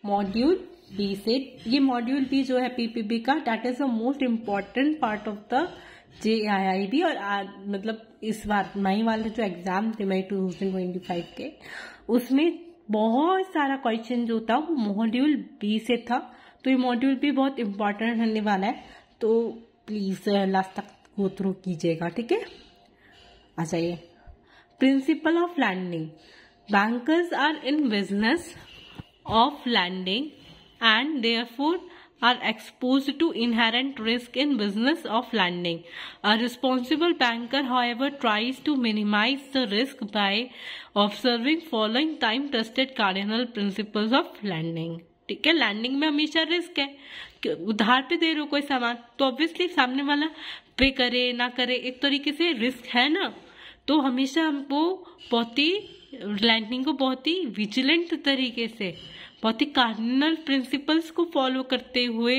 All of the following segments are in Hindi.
मॉड्यूल बी से। ये मॉड्यूल बी जो है पीपीबी का, that is the most important part of the JIIB। और मतलब इस बार मई वाले जो एग्जाम थे मई 2025 के, उसमें बहुत सारा क्वेश्चन जो था वो मॉड्यूल बी से था। तो ये मॉड्यूल बी बहुत इम्पोर्टेंट होने वाला है, तो प्लीज लास्ट तक गो थ्रू कीजिएगा, ठीक है। आ जाइए, principle of lending. Bankers are in business of lending and therefore are exposed to inherent risk in business of lending. A responsible banker, however, tries to minimize the risk by observing following time-tested cardinal principles of lending. ठीक है, लैंडिंग में हमेशा रिस्क है। उधार पे दे रहे हो कोई सामान, तो ऑब्वियसली सामने वाला पे करे ना करे, एक तरीके से रिस्क है ना। तो हमेशा हमको बहुत ही लैंडिंग को बहुत ही विजिलेंट तरीके से, बहुत ही कार्डिनल प्रिंसिपल्स को फॉलो करते हुए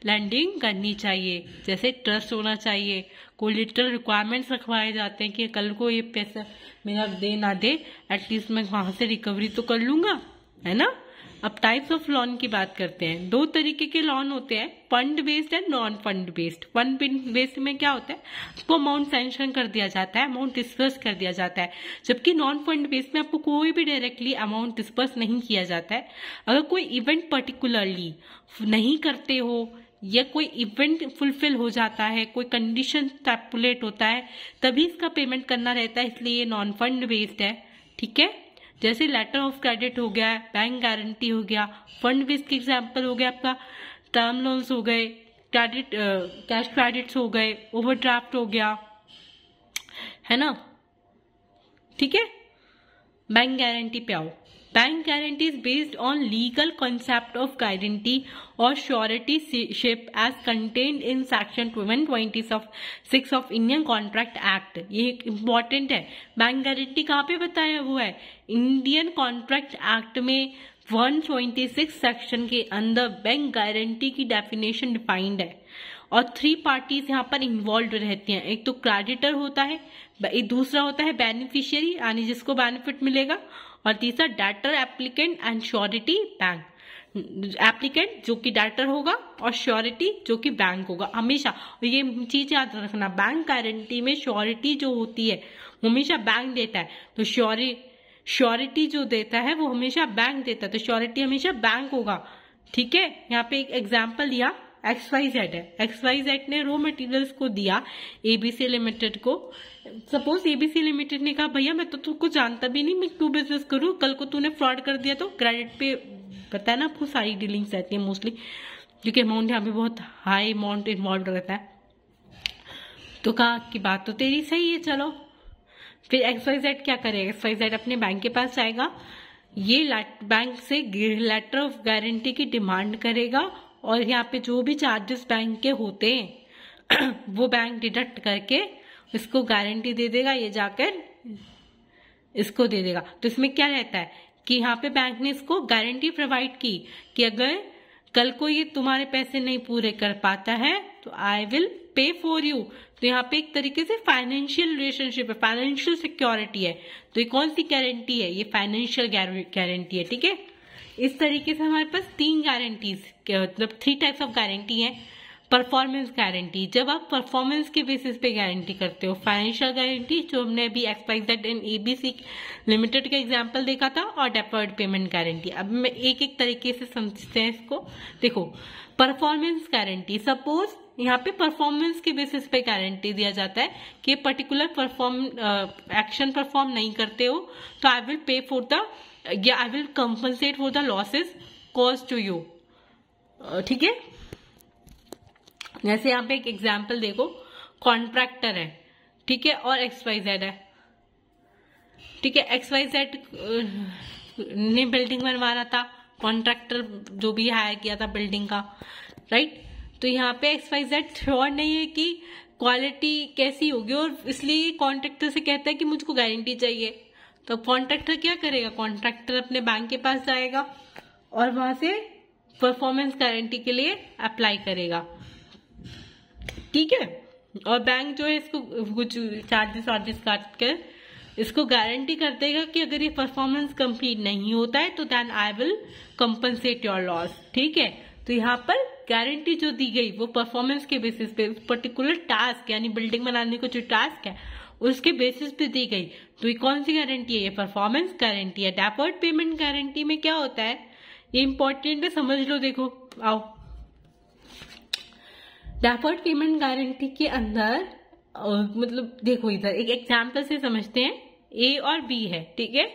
लैंडिंग करनी चाहिए। जैसे ट्रस्ट होना चाहिए, कोलेटरल रिक्वायरमेंट्स रखवाए जाते हैं कि कल को ये पैसा मेरा दे ना दे, एटलीस्ट मैं वहां से रिकवरी तो कर लूंगा, है ना। अब टाइप्स ऑफ लोन की बात करते हैं। दो तरीके के लोन होते हैं, fund based and non fund based. Fund based में क्या होता है, आपको अमाउंट सैंक्शन कर दिया जाता है, अमाउंट डिस्पर्स कर दिया जाता है। जबकि नॉन फंड बेस्ड में आपको कोई भी डायरेक्टली अमाउंट डिस्पर्स नहीं किया जाता है। अगर कोई इवेंट पर्टिकुलरली नहीं करते हो या कोई इवेंट फुलफिल हो जाता है, कोई कंडीशन स्टैपुलेट होता है, तभी इसका पेमेंट करना रहता है, इसलिए ये नॉन फंड बेस्ड है, ठीक है। जैसे लेटर ऑफ क्रेडिट हो गया, बैंक गारंटी हो गया। फंड बेस्ड के एग्जांपल हो गया आपका टर्म लोन्स हो गए, क्रेडिट कैश क्रेडिट्स हो गए, ओवरड्राफ्ट हो गया, है ना, ठीक है। बैंक गारंटी पे आओ। Bank guarantee is based on legal concept of guarantee और suretyship as contained in section 126 of Indian contract act. ये एक इम्पॉर्टेंट है। बैंक गारंटी कहाँ पे बताया हुआ है, इंडियन कॉन्ट्रैक्ट एक्ट में 126 सेक्शन के अंदर बैंक गारंटी की डेफिनेशन डिफाइंड है। और 3 पार्टीज यहाँ पर इन्वॉल्व रहती हैं। एक तो क्रेडिटर होता है, एक दूसरा होता है बेनिफिशियरी यानी जिसको बेनिफिट मिलेगा, और तीसरा debtor, applicant and surety bank. Applicant जो कि डेटर होगा और श्योरिटी जो कि बैंक होगा हमेशा। ये चीज याद रखना, बैंक गारंटी में श्योरिटी जो होती है वो हमेशा बैंक देता है, तो श्योरिटी जो देता है वो हमेशा बैंक देता है, तो श्योरिटी हमेशा बैंक होगा, ठीक है। यहाँ पे एक एग्जाम्पल दिया, XYZ है। XYZ ने रॉ मटेरियल्स को दिया ABC लिमिटेड को। सपोज ABC लिमिटेड ने कहा भैया मैं तो तुमको जानता भी नहीं, मैं क्यों बिजनेस करूं, कल को तूने फ्रॉड कर दिया तो क्रेडिट पे पता है ना आपको सारी डीलिंग्स रहती है मोस्टली, क्योंकि अमाउंट यहाँ पे बहुत हाई अमाउंट इन्वॉल्व रहता है। तो कहा कि बात तो तेरी सही है, चलो। फिर XYZ क्या करेगा, XYZ अपने बैंक के पास जाएगा, ये बैंक से लेटर ऑफ गारंटी की डिमांड करेगा, और यहाँ पे जो भी चार्जेस बैंक के होते हैं वो बैंक डिडक्ट करके इसको गारंटी दे देगा, ये जाकर इसको दे देगा। तो इसमें क्या रहता है कि यहाँ पे बैंक ने इसको गारंटी प्रोवाइड की कि अगर कल को ये तुम्हारे पैसे नहीं पूरे कर पाता है तो I will pay for you. तो यहाँ पे एक तरीके से फाइनेंशियल रिलेशनशिप है, फाइनेंशियल सिक्योरिटी है। तो ये कौन सी गारंटी है, ये फाइनेंशियल गारंटी है, ठीक है। इस तरीके से हमारे पास 3 गारंटीज, मतलब 3 टाइप्स ऑफ गारंटी है। परफॉर्मेंस गारंटी, जब आप परफॉर्मेंस के बेसिस पे गारंटी करते हो। फाइनेंशियल गारंटी जो हमने अभी XYZ एंड ABC लिमिटेड का एग्जांपल देखा था, और डेफर्ड पेमेंट गारंटी। अब मैं एक एक तरीके से समझते हैं इसको। देखो, परफॉर्मेंस गारंटी, सपोज यहाँ पे परफॉर्मेंस के बेसिस पे गारंटी दिया जाता है कि पर्टिकुलर एक्शन परफॉर्म नहीं करते हो तो I will pay for the या I will compensate for the losses caused to you, ठीक है। जैसे यहाँ पे एक एग्जाम्पल देखो, कॉन्ट्रैक्टर है, ठीक है, और XYZ है, ठीक है। XYZ ने बिल्डिंग बनवाना था, कॉन्ट्रैक्टर जो भी हायर किया था बिल्डिंग का, राइट। तो यहाँ पे XYZ श्योर नहीं है कि क्वालिटी कैसी होगी, और इसलिए कॉन्ट्रैक्टर से कहता है कि मुझको गारंटी चाहिए। तो कॉन्ट्रैक्टर क्या करेगा, कॉन्ट्रैक्टर अपने बैंक के पास जाएगा और वहां से परफॉर्मेंस गारंटी के लिए अप्लाई करेगा, ठीक है। और बैंक जो है इसको कुछ चार्जेस काट कर इसको गारंटी कर देगा कि अगर ये परफॉर्मेंस कंप्लीट नहीं होता है तो then I will compensate your loss. ठीक है, तो यहाँ पर गारंटी जो दी गई वो परफॉर्मेंस के बेसिस पे पर्टिकुलर टास्क यानी बिल्डिंग बनाने को जो टास्क है उसके बेसिस पे दी गई। तो ये कौन सी गारंटी है? ये परफॉर्मेंस गारंटी है। डेफर्ड पेमेंट गारंटी में क्या होता है, ये इंपॉर्टेंट है, समझ लो। देखो आओ, डेफर्ड पेमेंट गारंटी के अंदर मतलब देखो इधर एक एग्जाम्पल से समझते हैं। ए और बी है, ठीक है।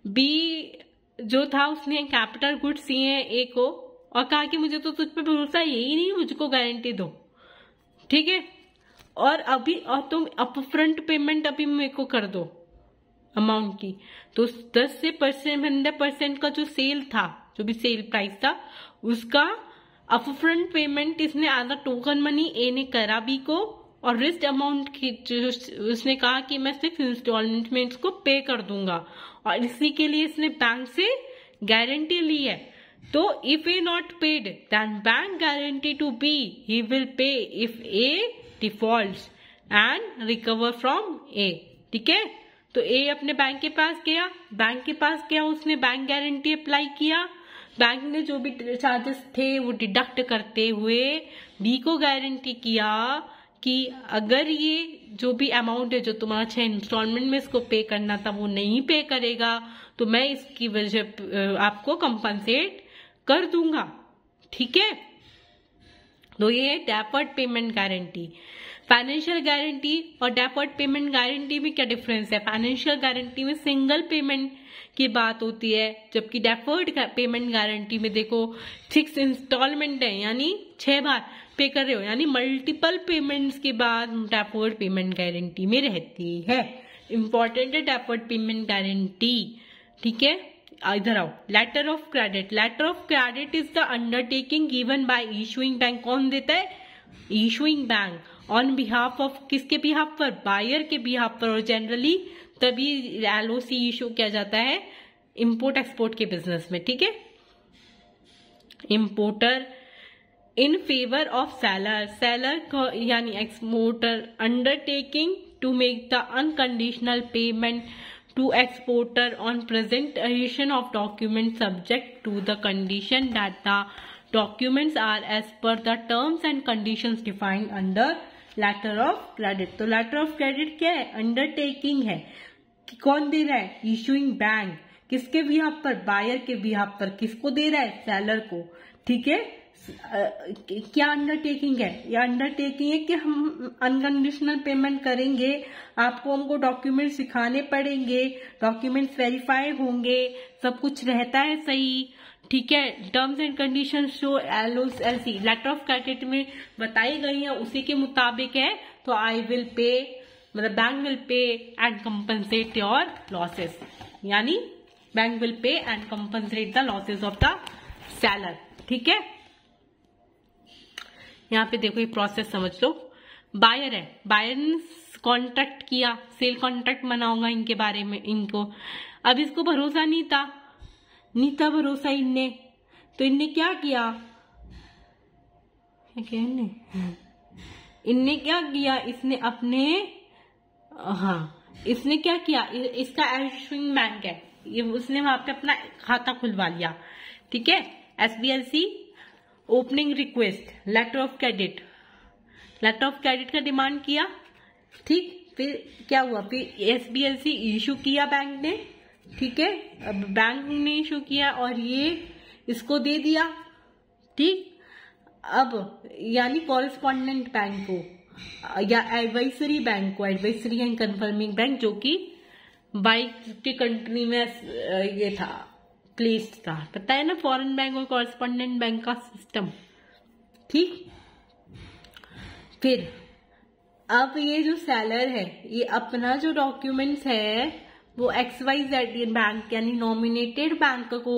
बी जो था उसने कैपिटल गुड्स दिए हैं ए को और कहा कि मुझे तो तुझ पे भरोसा यही नहीं, मुझको गारंटी दो। ठीक है, और तुम अपफ्रंट पेमेंट अभी मेरे को कर दो अमाउंट की। तो 10 से 100% का जो सेल था, जो भी सेल प्राइस था, उसका अपफ्रंट पेमेंट इसने एज अ टोकन मनी ए ने करा बी को, और रेस्ट अमाउंट की जो उसने कहा कि मैं सिर्फ इंस्टॉलमेंट में इसको पे कर दूंगा, और इसी के लिए इसने बैंक से गारंटी ली है। तो if A not paid then bank guarantee to be he will pay if A defaults and recover from A. ठीक है, तो ए अपने बैंक के पास गया, उसने बैंक गारंटी अप्लाई किया, बैंक ने जो भी चार्जेस थे वो डिडक्ट करते हुए बी को गारंटी किया कि अगर ये जो भी अमाउंट है जो तुम्हारा 6 इंस्टॉलमेंट में इसको पे करना था वो नहीं पे करेगा तो मैं इसकी वजह आपको कंपनसेट कर दूंगा। ठीक है, तो ये है deferred payment guarantee. Financial guarantee और डेफर्ड पेमेंट गारंटी में क्या डिफरेंस है? फाइनेंशियल गारंटी में सिंगल पेमेंट की बात होती है, जबकि डेफर्ड पेमेंट गारंटी में देखो 6 इंस्टॉलमेंट है, यानी 6 बार पे कर रहे हो, यानी मल्टीपल पेमेंट्स के बाद डेफर्ड पेमेंट गारंटी में रहती है। इंपॉर्टेंट है डेफर्ड पेमेंट गारंटी। ठीक है, इधर आओ। Letter of credit. Letter of credit is the undertaking given by issuing bank. कौन देता है? Issuing bank. On behalf of, किसके बिहाफ पर? बायर के बिहाफ पर। और जनरली तभी एलओसी इशू किया जाता है इंपोर्ट एक्सपोर्ट के बिजनेस में। ठीक है, importer in favour of seller यानी exporter undertaking to make the unconditional payment to exporter on presentation of documents subject to the condition that the documents are as per the terms and conditions defined under letter of credit। तो letter of credit क्या है? अंडरटेकिंग है। कौन दे रहा है? Issuing bank. किसके बिहाफ पर? बायर के बिहाफ पर। किसको दे रहा है? सेलर को। ठीक है, क्या अंडरटेकिंग है? यह अंडरटेकिंग है कि हम अनकंडीशनल पेमेंट करेंगे, आपको हमको डॉक्यूमेंट्स दिखाने पड़ेंगे, डॉक्यूमेंट्स वेरीफाई होंगे, सब कुछ रहता है सही। ठीक है, टर्म्स एंड कंडीशंस जो एलओसी लेटर ऑफ क्रेडिट में बताई गई है उसी के मुताबिक है। तो आई विल पे, मतलब bank will pay and compensate your losses, यानी bank will pay and compensate the losses of the seller. ठीक है, यहाँ पे देखो ये प्रोसेस समझ लो। बायर है, बायर ने कॉन्ट्रैक्ट किया, सेल कॉन्ट्रैक्ट बना होगा इनके बारे में, इनको अब इसको भरोसा नहीं था भरोसा इनने, तो इनने क्या किया? इनने क्या किया? इसने अपने इसने क्या किया? इसका इशूइंग बैंक है, ये उसने वहां पे अपना खाता खुलवा लिया। ठीक है, SBLC opening request, letter of credit का डिमांड किया। ठीक, फिर क्या हुआ? फिर SBLC इशू किया बैंक ने। ठीक है, अब बैंक ने इशू किया और ये इसको दे दिया। ठीक, अब यानी कॉरेस्पॉन्डेंट बैंक को या एडवाइजरी बैंक को, एडवाइजरी एंड कंफर्मिंग बैंक, जो कि बाइक की कंट्री में ये था प्लेस्ड था, पता है ना, फॉरेन बैंक और कॉरेस्पॉन्डेंट बैंक का सिस्टम। ठीक, फिर अब ये जो सेलर है ये अपना जो डॉक्यूमेंट्स है वो XYZ बैंक यानी नॉमिनेटेड बैंक को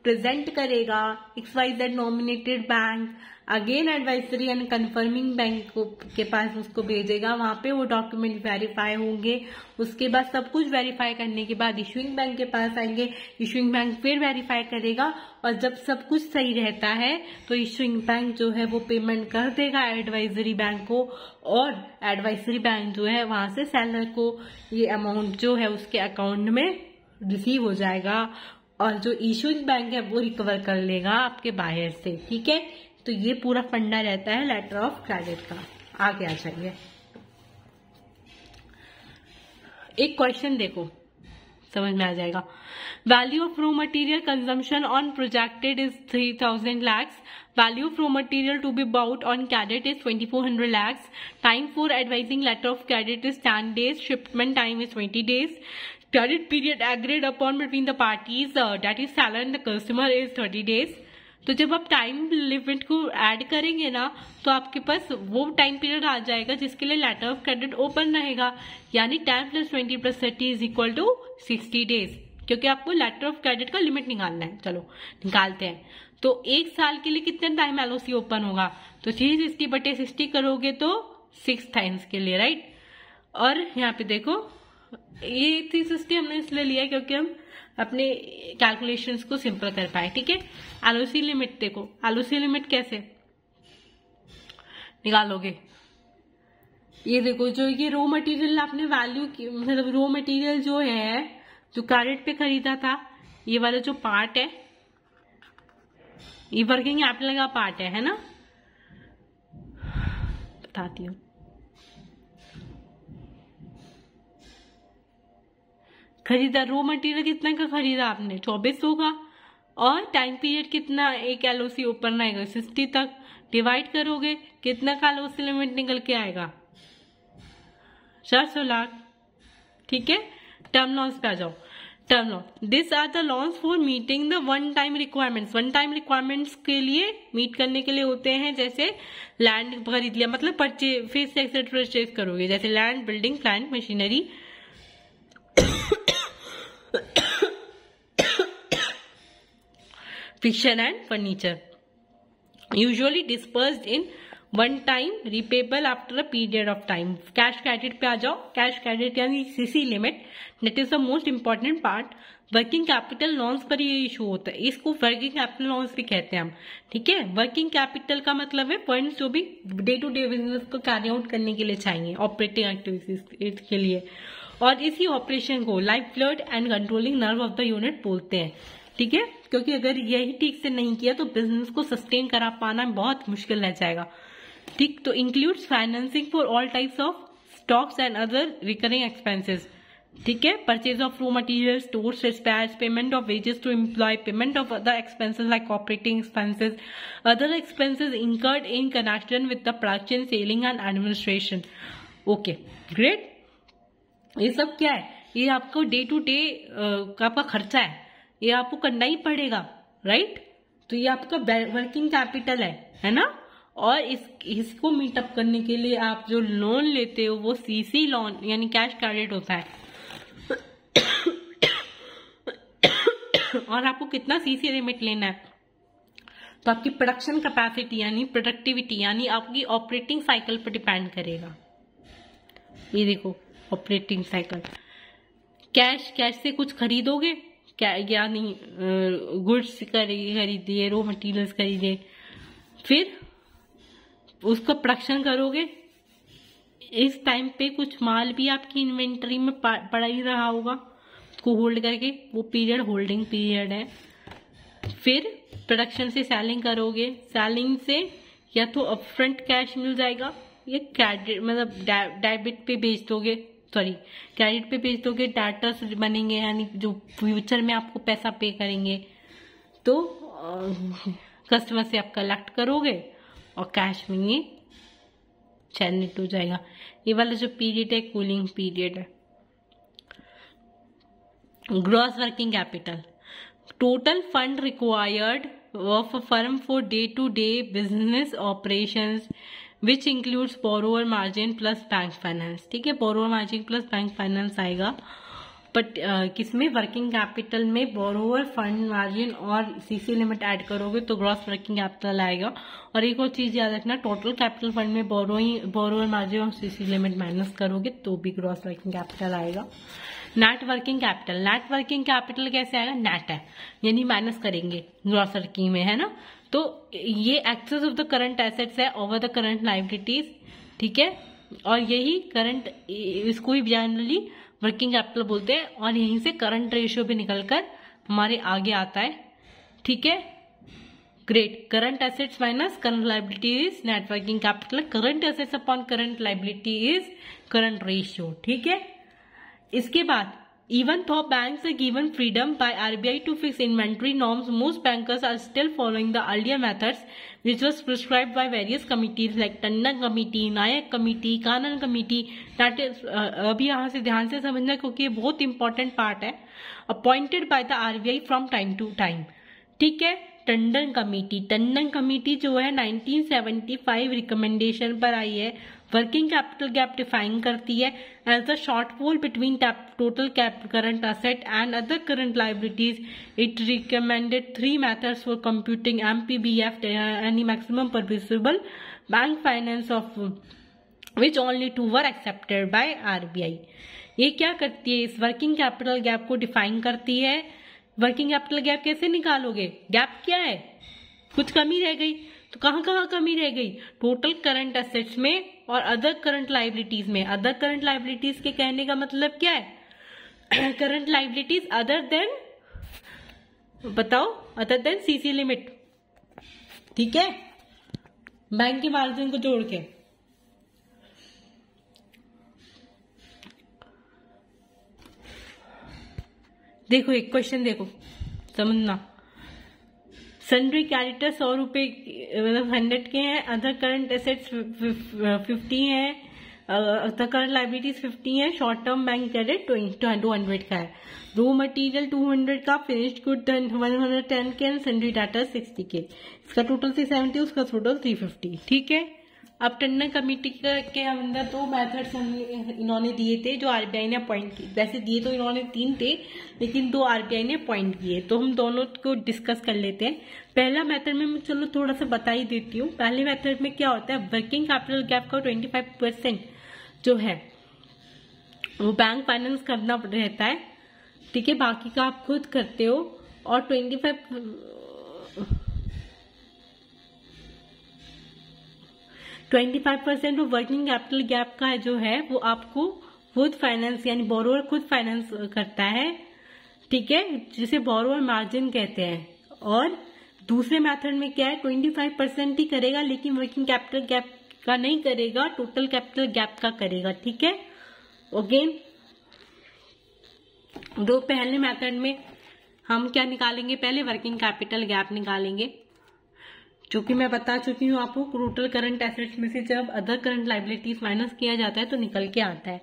प्रेजेंट करेगा XYZ nominated bank, again advisory and confirming bank के पास उसको भेजेगा, वहां पे वो डॉक्यूमेंट वेरीफाई होंगे। उसके बाद सब कुछ वेरीफाई करने के बाद इशुइंग बैंक के पास आएंगे, इशुइंग बैंक फिर वेरीफाई करेगा, और जब सब कुछ सही रहता है तो इशुइंग बैंक जो है वो पेमेंट कर देगा एडवाइजरी बैंक को, और एडवाइजरी बैंक जो है वहां से सेलर को ये अमाउंट जो है उसके अकाउंट में रिसीव हो जाएगा, और जो इशुइंग बैंक है वो रिकवर कर लेगा आपके बायर से। ठीक है, तो ये पूरा फंडा रहता है लेटर ऑफ क्रेडिट का। आगे आ जाइए, एक क्वेश्चन देखो, समझ में आ जाएगा। Value of raw material consumption on projected is 3000 lakhs. Value of raw material to be bought on credit is 2400 lakhs. Time for advising letter of credit is 10 days. Shipment time is 20 days. Credit period agreed upon between the parties, that is seller and the customer, is 30 days. तो जब आप टाइम लिमिट को ऐड करेंगे ना तो आपके पास वो टाइम पीरियड आ जाएगा जिसके लिए लेटर ऑफ क्रेडिट ओपन रहेगा, यानी 10 + 20 + 30 = 60 डेज, क्योंकि आपको लेटर ऑफ क्रेडिट का लिमिट निकालना है। चलो निकालते हैं। तो एक साल के लिए कितने टाइम LOC ओपन होगा, तो 360/60 करोगे तो 6 टाइम्स के लिए, राइट। और यहाँ पे देखो ये 360 हमने इसलिए लिया क्योंकि हम अपने कैलकुलेशंस को सिंपल कर पाए। ठीक है, LOC लिमिट देखो, LOC लिमिट कैसे निकालोगे, ये देखो, जो ये रॉ मटेरियल आपने वैल्यू की, मतलब रॉ मटेरियल जो है जो क्रेडिट पे खरीदा था, ये वाला जो पार्ट है ये वर्किंग कैपिटल का पार्ट है ना, बताती हूँ। खरीदा रॉ मटेरियल कितना का खरीदा आपने, 2400 का, और टाइम पीरियड कितना एक LOC ओपन रहेगा 60 तक, डिवाइड करोगे कितना का LOC लिमिट निकल के आएगा, 400 लाख। ठीक है, टर्म लॉन्स पे आ जाओ। Term loan, this are the loans for meeting the one time requirements. One time requirements के लिए मीट करने के लिए होते हैं, जैसे लैंड खरीद लिया, मतलब परचेज फिर से एसेट परचेज करोगे, जैसे land, building, plant, machinery, fiction and furniture, usually dispersed in one time, repayable after a period of time. Cash credit पे आ जाओ। कैश क्रेडिट यानी CC limit, that is the most important part. Working capital loans पर ये इशू होता है, इसको वर्किंग कैपिटल लोन्स भी कहते हैं हम। ठीक है, वर्किंग कैपिटल का मतलब है फंड्स जो भी डे टू डे बिजनेस को कैरी आउट करने के लिए चाहिए, ऑपरेटिंग एक्टिविटीज के लिए, और इसी ऑपरेशन को life blood and controlling nerve of the unit बोलते हैं। ठीक है, क्योंकि अगर यही ठीक से नहीं किया तो बिजनेस को सस्टेन करा पाना बहुत मुश्किल रह जाएगा। ठीक, तो includes financing for all types of stocks and other recurring expenses. ठीक है, purchase of raw material, stores, dispatch, payment of wages to employ, payment of other expenses like operating expenses, other expenses incurred in connection with the production, selling and administration. Okay, great. ये सब क्या है, ये आपको डे टू डे का आपका खर्चा है, ये आपको करना ही पड़ेगा, राइट। तो ये आपका वर्किंग कैपिटल है ना। और इसको मीटअप करने के लिए आप जो लोन लेते हो वो CC लोन यानी कैश क्रेडिट होता है। और आपको कितना CC लिमिट लेना है, तो आपकी प्रोडक्शन कैपेसिटी यानी प्रोडक्टिविटी यानी आपकी ऑपरेटिंग साइकिल पर डिपेंड करेगा। ये देखो ऑपरेटिंग साइकिल, कैश से कुछ खरीदोगे क्या, यानी गुड्स खरीदिए, रॉ मटेरियल्स खरीदे, फिर उसका प्रोडक्शन करोगे। इस टाइम पे कुछ माल भी आपकी इन्वेंटरी में पड़ा ही रहा होगा, उसको होल्ड करके, वो पीरियड होल्डिंग पीरियड है। फिर प्रोडक्शन से सेलिंग करोगे, सेलिंग से या तो अपफ्रंट कैश मिल जाएगा या क्रेडिट मतलब डेबिट पे बेच दोगे, सॉरी क्रेडिट पे बेच दोगे, डेटर्स बनेंगे यानी जो फ्यूचर में आपको पैसा पे करेंगे, तो कस्टमर से आप कलेक्ट करोगे और कैश में ये जनरेट हो जाएगा। ये वाला जो पीरियड है कूलिंग पीरियड है। Gross working capital, total fund required of a firm for day to day business operations which includes borrower margin plus bank finance. ठीक है, borrower margin plus bank finance आएगा। बट किसमें, वर्किंग कैपिटल में बोरोवर फंड मार्जिन और सीसी लिमिट ऐड करोगे तो ग्रॉस वर्किंग कैपिटल आएगा। और एक और चीज याद रखना, टोटल कैपिटल फंड में बोरोवर मार्जिन और सीसी लिमिट माइनस करोगे तो भी ग्रॉस वर्किंग कैपिटल आएगा। Net working capital, net working capital कैसे आएगा, नेट है यानी माइनस करेंगे ग्रॉस वर्किंग में, है ना। तो ये excess of the current assets है ओवर द करंट लायबिलिटीज, ठीक है। और यही करंट, इसको ही जनरली वर्किंग कैपिटल बोलते हैं। और यहीं से करंट रेशियो भी निकलकर हमारे आगे आता है, ठीक है। Great, current assets minus current liability is net working capital, current assets upon current liability is current ratio, ठीक है। इसके बाद, even though banks are given freedom by RBI to fix inventory norms, most bankers are still following the earlier methods which was prescribed by various committees like Tandon Committee, Nayak Committee, Kanan Committee. That is, अभी यहाँ से ध्यान से समझना क्योंकि ये बहुत इंपॉर्टेंट पार्ट है। Appointed by the RBI from time to time, ठीक है। टंडन कमेटी जो है 1975 रिकमेंडेशन पर आई है। वर्किंग कैपिटल गैप डिफाइन करती है as the shortfall between total current asset and other current liabilities. It recommended 3 methods for computing MPBF, any maximum permissible bank finance of which only 2 were accepted by RBI। ये क्या करती है, इस वर्किंग कैपिटल गैप को डिफाइन करती है। वर्किंग कैपिटल गैप कैसे निकालोगे, गैप क्या है, कुछ कमी रह गई तो कहाँ कहाँ कमी रह गई, टोटल करंट एसेट्स में और अदर करंट लायबिलिटीज में। अदर करंट लायबिलिटीज के कहने का मतलब क्या है, करंट लायबिलिटीज अदर देन, बताओ, अदर देन सीसी लिमिट, ठीक है, बैंक के मार्जिन को जोड़ के। देखो एक क्वेश्चन देखो, समझना। सन्ड्री क्रेडिटर 100 रुपए मतलब 100 के हैं, अदर करंट एसेट्स 50 हैं, अदर करंट लायबिलिटीज 50 है, शॉर्ट टर्म बैंक क्रेडिट 200 का है, रो मटेरियल 200 का, फिनिश्ड गुड 110 के, सन्ड्री डाटा 60 के। इसका टोटल 370, उसका टोटल 350, ठीक है। अब टंडन कमेटी के अंदर 2 मेथड्स इन्होंने दिए थे जो RBI ने अपॉइंट किए। वैसे दिए तो इन्होंने 3 थे लेकिन 2 RBI ने अपॉइंट किए, तो हम दोनों को डिस्कस कर लेते हैं। पहला मेथड में मैं चलो थोड़ा सा बता ही देती हूँ। पहले मेथड में क्या होता है, वर्किंग कैपिटल गैप का 25% जो है वो बैंक फाइनेंस करना रहता है, ठीक है, बाकी का आप खुद करते हो। और 25% वर्किंग कैपिटल गैप का जो है वो आपको खुद फाइनेंस यानी बोरोवर खुद फाइनेंस करता है, ठीक है, जिसे बोरोवर मार्जिन कहते हैं। और दूसरे मेथड में क्या है, 25% ही करेगा लेकिन वर्किंग कैपिटल गैप का नहीं करेगा, टोटल कैपिटल गैप का करेगा, ठीक है। अगेन दो पहले मेथड में हम क्या निकालेंगे, पहले वर्किंग कैपिटल गैप निकालेंगे, जो कि मैं बता चुकी हूँ आपको। टोटल करंट एसेट्स में से जब अदर करंट लायबिलिटीज माइनस किया जाता है तो निकल के आता है।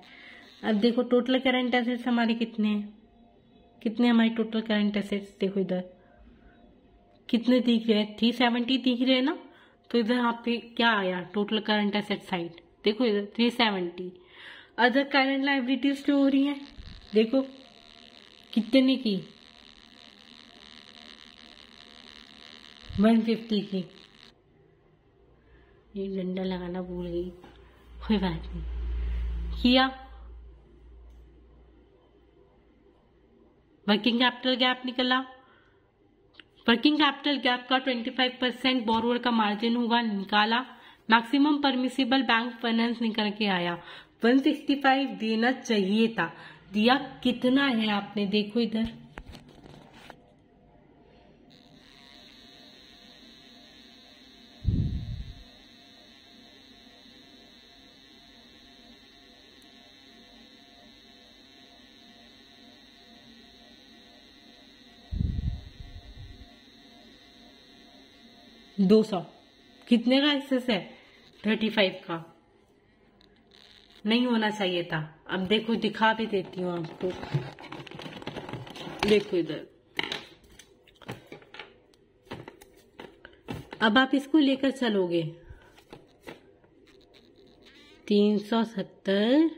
अब देखो टोटल करंट एसेट्स हमारे कितने हैं, कितने हमारे टोटल करंट एसेट्स, देखो इधर कितने दिख रहे हैं, 370 दिख रहे हैं ना। तो इधर यहाँ पे क्या आया, टोटल करंट एसेट साइड, देखो इधर 370। अदर करंट लायबिलिटीज जो हो रही है, देखो कितने की, 150 की। ये डंडा लगाना भूल गई, कोई बात नहीं। किया वर्किंग कैपिटल गैप निकला। वर्किंग कैपिटल गैप का 25% बोरोवर का मार्जिन होगा, निकाला। मैक्सिमम परमिसिबल बैंक फाइनेंस निकल के आया 165 देना चाहिए था, दिया कितना है आपने, देखो इधर $200। कितने का एक्सेस है, 35 का। नहीं होना चाहिए था। अब देखो दिखा भी देती हूँ आपको, देखो इधर। अब आप इसको लेकर चलोगे 370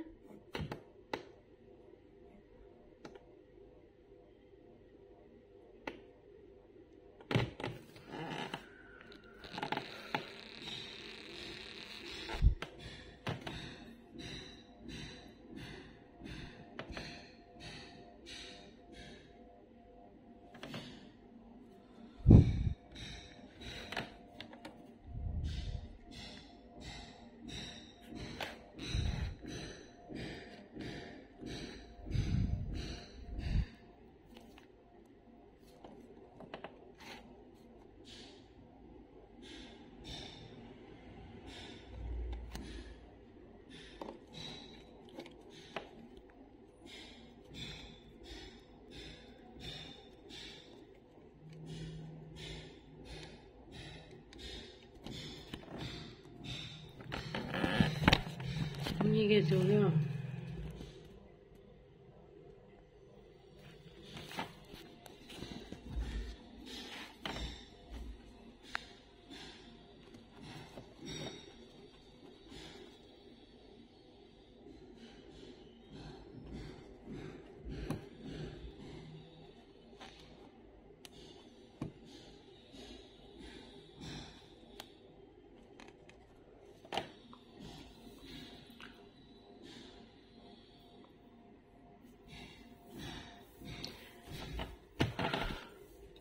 कैसे हो गया?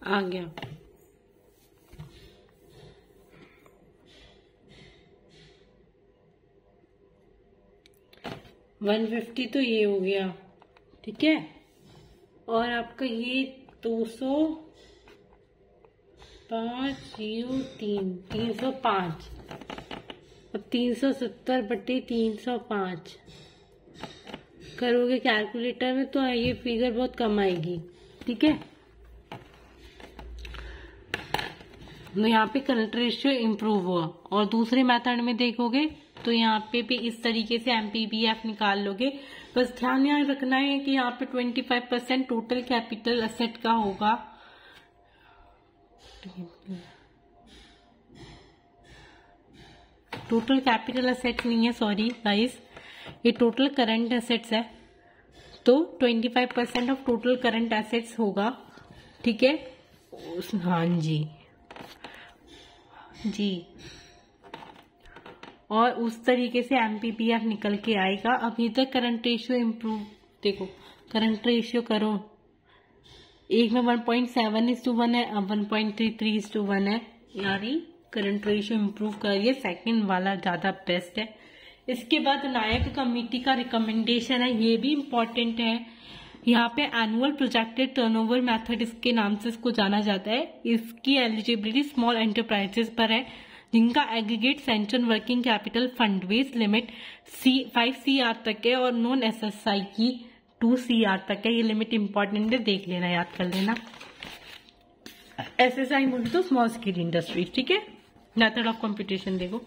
आ गया। $150 तो ये हो गया, ठीक है। और आपका ये 305 अब 370/305 करोगे कैलकुलेटर में तो ये फिगर बहुत कम आएगी, ठीक है। तो यहाँ पे करंट रेशियो इम्प्रूव हुआ। और दूसरे मेथड में देखोगे तो यहाँ पे भी इस तरीके से MPBF निकाल लोगे। बस ध्यान यहाँ रखना है कि यहाँ पे 25% टोटल कैपिटल असेट का होगा। टोटल कैपिटल असेट नहीं है, सॉरी गाइस, ये टोटल करंट एसेट्स है। तो 25% ऑफ टोटल करंट एसेट्स होगा, ठीक है। हाँ जी जी, और उस तरीके से MPBF निकल के आएगा। अभी तक करंट रेशियो इम्प्रूव, देखो करंट रेशियो करो, एक में 1.7:1 है, अब 1.33:1 है, यानी करंट रेशियो इम्प्रूव करिए। सेकंड वाला ज्यादा बेस्ट है। इसके बाद नायक कमेटी का रिकमेंडेशन है, ये भी इम्पोर्टेंट है। यहाँ पे एनुअल प्रोजेक्टेड टर्नओवर मेथड इसके नाम से इसको जाना जाता है। इसकी एलिजिबिलिटी स्मॉल एंटरप्राइजेस पर है जिनका aggregate central working capital fund base limit 5 CR तक है और नॉन SSI की 2 CR तक है। ये लिमिट इंपॉर्टेंट है, देख लेना, याद कर लेना। SSI बोले तो स्मॉल स्केल इंडस्ट्रीज, ठीक है। मेथड ऑफ कंप्यूटेशन देखो,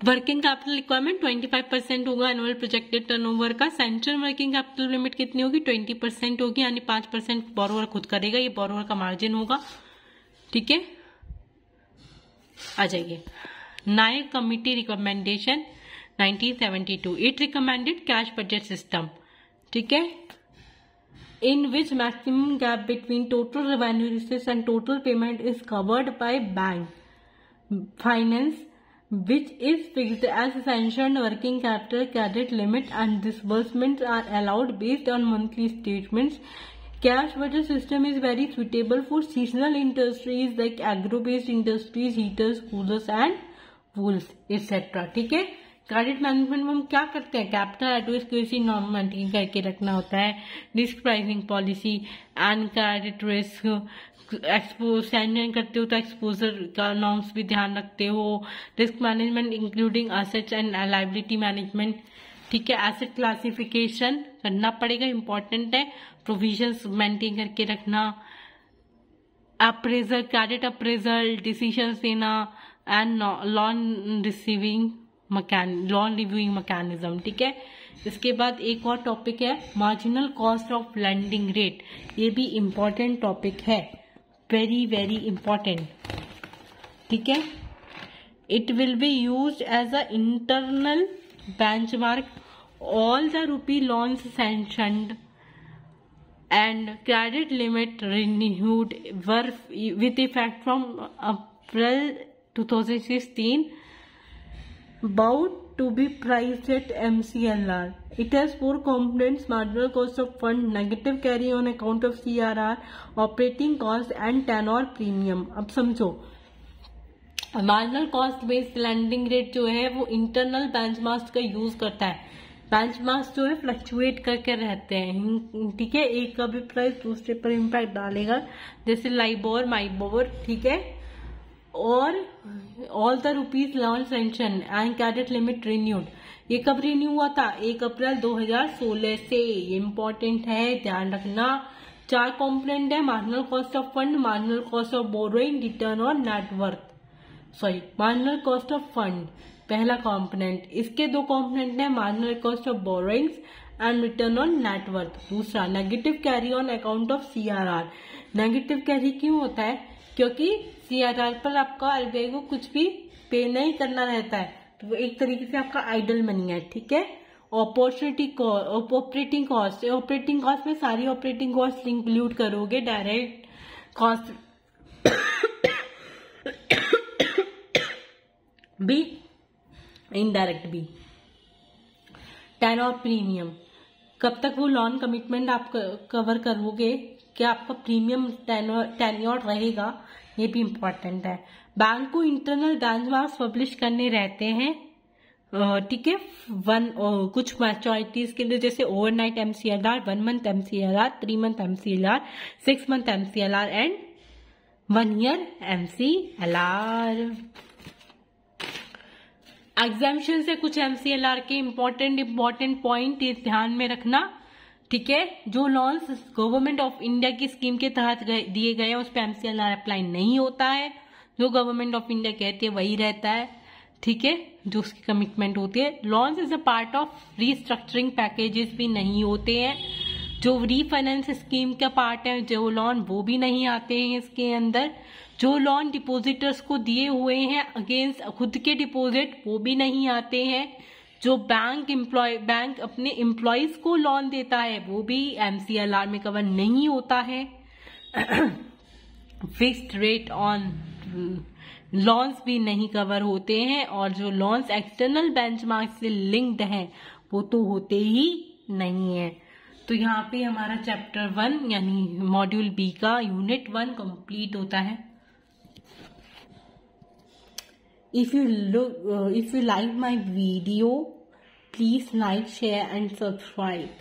वर्किंग कैपिटल रिक्वायरमेंट 25% होगा एनुअल प्रोजेक्टेड टर्नओवर का। सेंट्रल वर्किंग कैपिटल लिमिट कितनी होगी? 20% होगी, यानी 5% बोरोवर खुद करेगा, ये बोरोवर का मार्जिन होगा, ठीक है। आ जाइए, Nayak committee recommendation 1972, it recommended cash budget system, ठीक है, in which maximum gap between total revenue receipts and total payment is covered by bank finance, which is fixed as sanctioned working capital credit limit, and disbursements are allowed based on monthly statements. Cash budget system is very suitable for seasonal industries like agro-based industries, heaters, coolers and wools, etc. ठीक है। क्रेडिट मैनेजमेंट में हम क्या करते हैं? कैपिटल एडुकेसी नॉर्म मेंटेन करके रखना होता है, risk pricing policy and credit risk expose करते हो तो एक्सपोजर का नॉर्म्स भी ध्यान रखते हो। Risk management including assets and liability management, ठीक है। एसेट क्लासिफिकेशन करना पड़ेगा, इंपॉर्टेंट है। प्रोविजंस मेंटेन करके रखना, अप्रेजल, क्रेडिट अप्रेजल, डिसीजंस देना and loan receiving loan reviewing mechanism, ठीक है। इसके बाद एक और टॉपिक है marginal cost of lending rate, ये भी इम्पोर्टेंट टॉपिक है, वेरी वेरी इम्पोर्टेंट, ठीक है। It will be used as a internal benchmark all the rupee loans sanctioned and credit limit renewed were with effect from April 2016 about to be priced at MCLR. It has 4 components: marginal cost of fund, negative carry on account of CRR, operating cost and tenor premium. अब समझो, marginal cost based landing rate जो है वो इंटरनल बेंचमार्क का यूज करता है। बेंचमार्क जो है फ्लक्चुएट करके रहते हैं, ठीक है। एक का भी प्राइस दूसरे पर इम्पैक्ट डालेगा, जैसे लाइबोर माइबोर, ठीक है। और all the rupees loan sanction and credit limit renewed, ये कब रिन्यू हुआ था? 1 अप्रैल 2016 से। ये इम्पोर्टेंट है, ध्यान रखना। 4 कॉम्पोनेंट है, marginal cost of fund, marginal cost of borrowing, return और net worth, marginal cost of fund पहला कंपोनेंट। इसके दो कंपोनेंट हैं, marginal cost of borrowings and return on net worth. दूसरा negative carry on account of CRR. Negative carry क्यों होता है? क्योंकि सीआरआर पर आपका आरबीआई को कुछ भी पे नहीं करना रहता है, तो वो एक तरीके से आपका आइडल मनी है, ठीक है। ऑपरेटिंग कॉस्ट में सारी ऑपरेटिंग कॉस्ट इंक्लूड करोगे, डायरेक्ट कॉस्ट भी, इनडायरेक्ट भी। टेन्योर प्रीमियम, कब तक वो लोन कमिटमेंट आप कवर करोगे, क्या आपका प्रीमियम टेन्योर रहेगा, ये भी इम्पोर्टेंट है। बैंक को इंटरनल बेंचमार्क्स पब्लिश करने रहते हैं, ठीक है। कुछ मैच्योरिटीज के लिए, जैसे overnight MCLR, 1 month MCLR, 3 month MCLR, 6 month MCLR and 1 year MCLR. Exemption से कुछ एमसीएलआर के इम्पोर्टेंट पॉइंट ध्यान में रखना, ठीक है। जो लॉन्स गवर्नमेंट ऑफ इंडिया की स्कीम के तहत दिए गए हैं उस पर एमसीएलआर अप्लाई नहीं होता है। जो गवर्नमेंट ऑफ इंडिया कहती है वही रहता है, ठीक है, जो उसकी कमिटमेंट होती है। Loans is a part of restructuring packages भी नहीं होते हैं। जो रीफाइनेंस स्कीम का पार्ट है, जो लोन, वो भी नहीं आते हैं इसके अंदर। जो लोन डिपोजिटर्स को दिए हुए हैं अगेंस्ट खुद के डिपॉजिट, वो भी नहीं आते हैं। जो बैंक अपने एम्प्लॉयज को लोन देता है वो भी एमसीएलआर में कवर नहीं होता है। फिक्स्ड रेट ऑन लॉन्स भी नहीं कवर होते हैं, और जो लॉन्स एक्सटर्नल बेंचमार्क से लिंक्ड हैं वो तो होते ही नहीं है। तो यहाँ पे हमारा चैप्टर 1 यानी मॉड्यूल बी का यूनिट 1 कंप्लीट होता है। If you like my video, please like, share and subscribe.